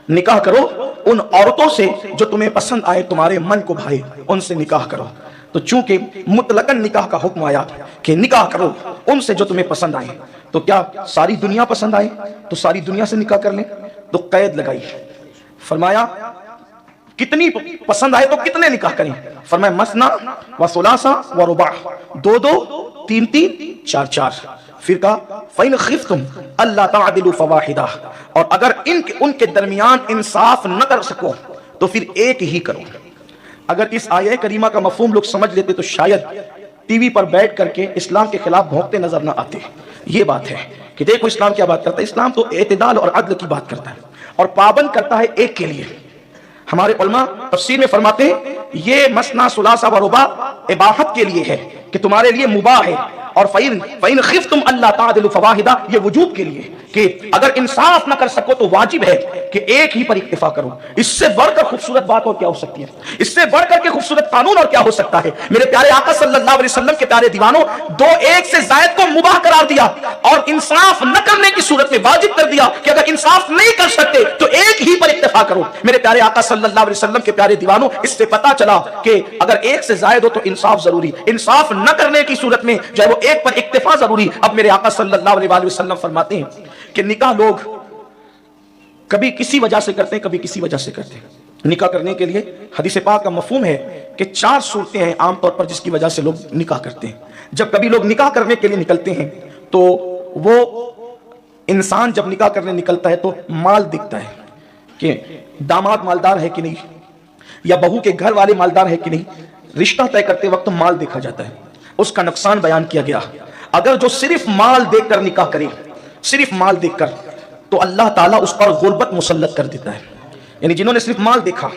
نکاح کرو ان عورتوں سے جو تمہیں پسند آئے، تمہارے من کو بھائے، ان سے نکاح کرو۔ تو چونکہ مطلقاً نکاح کا حکم آیا کہ نکاح کرو ان سے جو تمہیں پسند آئے، تو کیا ساری دنیا پسند آئے تو ساری دنیا سے نکاح کر لیں؟ تو قید لگائی، فرمایا کتنی پسند آئے تو کتنے نکاح کریں؟ فرمایا مثنا و ثلاثہ و رباع، دو دو، تین تین، چار چار۔ پھر کہا فَإِنْ خِفْتُمْ أَلَّا تَعْدِلُوا فَوَاحِدَةً، اور اگر ان کے درمیان انصاف نہ کر سکو تو پھر ایک ہی کرو۔ اگر اس آیہ کریمہ کا مفہوم لوگ سمجھ لیتے تو شاید ٹی وی پر بیٹھ کر کے اسلام کے خلاف بھونکتے نظر نہ آتے۔ یہ بات ہے کہ دیکھو اسلام کیا بات کرتا ہے، اسلام تو اعتدال اور عدل کی بات کرتا ہے اور پابند کرتا ہے ایک کے لیے۔ ہمارے علماء تفسیر میں فرماتے ہیں یہ مثنا ثلاثہ و رباع اباحت کے لیے ہے کہ تمہارے لیے مباح ہے، اور فَإِنْ خِفْتُمْ أَلَّا تَعْدِلُوا فَوَاحِدَةً یہ وجوب کے لیے کہ اگر انصاف نہ کر سکو تو واجب ہے کہ ایک ہی پر اکتفا کرو۔ اس سے بڑھ کر خوبصورت بات اور کیا ہو سکتی ہے؟ اس سے بڑھ کر کے خوبصورت قانون اور کیا ہو سکتا ہے؟ میرے پیارے آقا صلی اللہ علیہ وسلم کے پیارے دیوانوں، دو ایک سے زائد کو مباح قرار دیا اور انصاف نہ کرنے کی صورت میں واجب کر دیا کہ اگر انصاف نہیں کر سکتے تو ایک ہی پر اکتفا کرو۔ میرے پیارے آقا صلی اللہ علیہ وسلم کے پیارے دیوانوں، اس سے پتا چلا کہ اگر ایک سے زائد ہو تو انصاف ضروری، انصاف نہ کرنے کی صورت میں جو ہے وہ ایک پر اکتفا ضروری۔ اب میرے آقا صلی اللہ علیہ وسلم فرماتے ہیں کہ نکاح لوگ کبھی کسی وجہ سے کرتے ہیں، کبھی کسی وجہ سے کرتے ہیں۔ نکاح کرنے کے لیے حدیث پاک کا مفہوم ہے کہ چار صورتیں ہیں عام طور پر جس کی وجہ سے لوگ نکاح کرتے ہیں۔ جب کبھی لوگ نکاح کرنے کے لیے نکلتے ہیں تو وہ انسان جب نکاح کرنے نکلتا ہے تو مال دکھتا ہے کہ داماد مالدار ہے کہ نہیں، یا بہو کے گھر والے مالدار ہے کہ نہیں۔ رشتہ طے کرتے وقت مال دیکھا جاتا ہے، اس کا نقصان بیان کیا گیا۔ اگر جو صرف مال دیکھ کر نکاح کرے، صرف مال دیکھ کر، تو اللہ تعالیٰ اس پر غربت مسلط کر دیتا ہے۔ یعنی جنہوں نے صرف مال دیکھا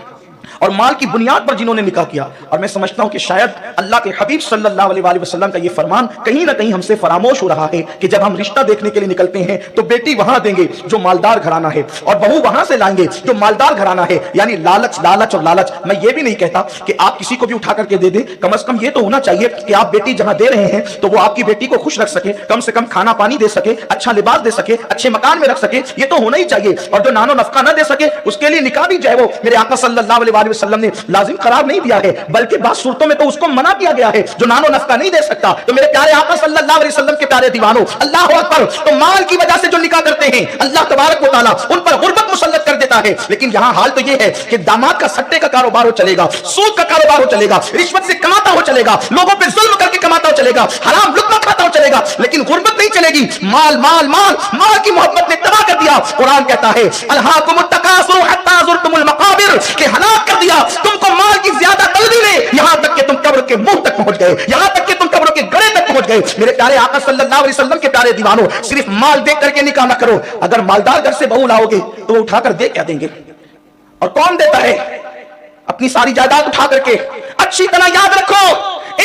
اور مال کی بنیاد پر جنہوں نے نکاح کیا، اور میں سمجھتا ہوں کہ شاید اللہ کے حبیب صلی اللہ علیہ وسلم کا یہ فرمان کہیں نہ کہیں ہم سے فراموش ہو رہا ہے کہ جب ہم رشتہ دیکھنے کے لیے نکلتے ہیں تو بیٹی وہاں دیں گے جو مالدار گھرانہ ہے، اور بہو وہاں سے لائیں گے جو مالدار گھرانہ ہے۔ یعنی لالچ لالچ اور لالچ۔ میں یہ بھی نہیں کہتا کہ آپ کسی کو بھی اٹھا کر کے دے دیں، کم از کم یہ تو ہونا چاہیے کہ آپ بیٹی جہاں دے رہے ہیں تو وہ آپ کی بیٹی کو خوش رکھ سکے، کم سے کم کھانا پانی دے سکے، اچھا لباس دے سکے، اچھے مکان میں رکھ سکے، یہ تو ہونا ہی چاہیے۔ اور جو نان و نفقہ نہ دے سکے اس کے لیے نکاح بھی جو ہے وہ میرے آقا صلی اللہ علیہ وسلم نے لازم قرار نہیں دیا ہے، بلکہ بعض صورتوں میں تو اس کو منع کیا گیا ہے جو نان و نفقہ نہیں دے سکتا۔ تو میرے پیارے آقا صلی اللہ علیہ وسلم کے پیارے دیوانوں، اللہ اکبر، تو مال کی وجہ سے جو نکاح کرتے ہیں اللہ تبارک و تعالیٰ ان پر غربت مسلط کر دیتا ہے۔ لیکن یہاں حال تو یہ ہے کہ داماد کا سٹے کا کاروبار ہو چلے گا، سود کا کاروبار ہو چلے گا، رشوت سے کماتا ہو چلے گا، لوگوں پہ ظلم کر کے کماتا ہو چلے گا، حرام لقمہ کھاتا ہو چلے گا، لیکن غربت نہیں چلے گی۔ مال مال مال مال کی محبت نے تباہ کر دیا۔ قرآن کہتا ہے الہاکم التکاثر حتی زرتم المقابر، کہ ہلاک کر دیا تم کو مال کی زیادہ طلبی نے، یہاں تک کہ تم قبر کے منہ تک پہنچ گئے، یہاں تک کہ تم قبر کے گڑے تک پہنچ گئے۔ میرے پیارے آقا صلی اللہ علیہ وسلم کے پیارے دیوانوں، صرف مال دیکھ کر کے نکاح نہ کرو۔ اگر مالدار گھر سے بہو لاؤ گے تو وہ اٹھا کر دے کیا دیں گے؟ اور کون دیتا ہے؟ اپنی ساری جائیداد اٹھا کر کے۔ اچھی طرح یاد رکھو،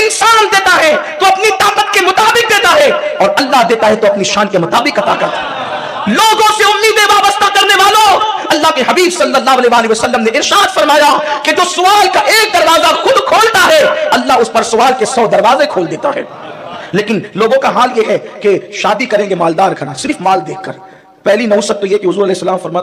انسان دیتا ہے تو اپنی طاقت کے مطابق دیتا ہے، اور اللہ دیتا ہے تو اپنی شان کے مطابق عطا کرتا ہے۔ لوگوں سے امیدیں وابستہ کرنے والوں، اللہ کے حبیب صلی اللہ علیہ وسلم نے ارشاد فرمایا کہ جو سوال کا ایک دروازہ خود کھولتا ہے اللہ اس پر سوال کے 100 دروازے کھول دیتا ہے۔ لیکن لوگوں کا حال یہ ہے کہ شادی کریں گے مالدار گھراں، صرف مال دیکھ کر۔ پہلی نوست تو یہ کہ حضور علیہ السلام فرماتے